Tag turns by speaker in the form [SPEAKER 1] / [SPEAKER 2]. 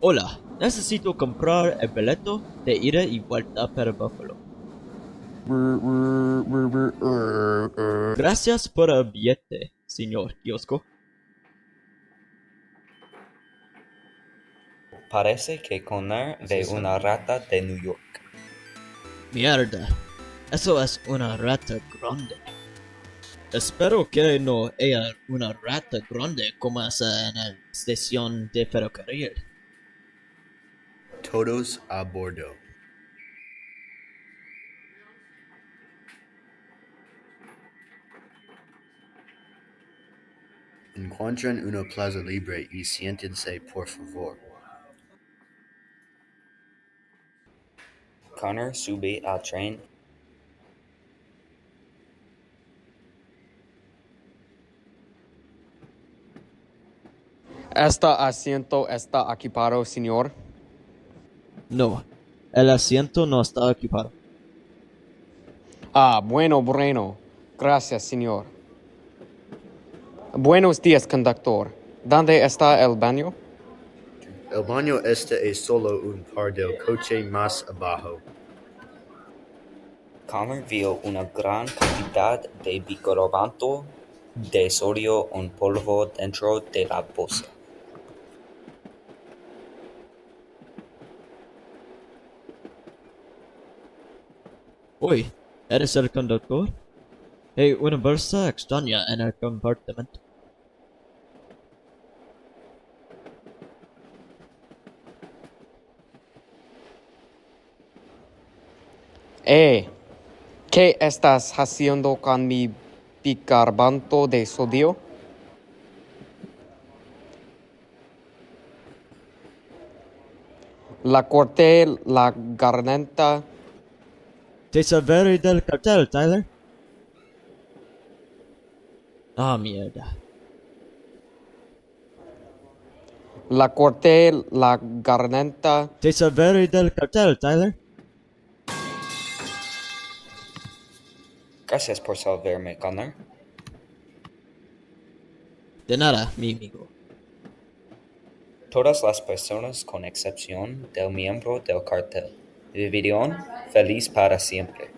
[SPEAKER 1] Hola, necesito comprar el boleto de ida y vuelta para Buffalo. Gracias por el billete, señor kiosco.
[SPEAKER 2] Parece que Connor ve una rata de New York.
[SPEAKER 1] Mierda, eso es una rata grande. Espero que no haya una rata grande como esa en la estación de ferrocarril.
[SPEAKER 3] Todos a bordo. Encuentren una plaza libre y siéntense, por favor.
[SPEAKER 2] Connor sube al tren.
[SPEAKER 4] Este asiento está equipado, señor.
[SPEAKER 1] No, el asiento no está equipado.
[SPEAKER 4] Bueno. Gracias, señor. Buenos días, conductor. ¿Dónde está el baño?
[SPEAKER 3] El baño este es solo un par del coche más abajo.
[SPEAKER 2] Connor vio una gran cantidad de bicarbonato de sodio en polvo dentro de la bolsa.
[SPEAKER 1] Uy, ¿eres el conductor? Hay una bolsa extraña en el compartimento.
[SPEAKER 4] ¿Qué estás haciendo con mi bicarbonato de sodio? La corté la garganta.
[SPEAKER 1] ¿Te sabes del cartel, Tyler? Ah, mierda.
[SPEAKER 4] La corté la garganta.
[SPEAKER 1] ¿Te sabes del cartel, Tyler?
[SPEAKER 2] Gracias por salvarme, Connor.
[SPEAKER 1] De nada, mi amigo.
[SPEAKER 2] Todas las personas, con excepción del miembro del cartel, vivirán feliz para siempre.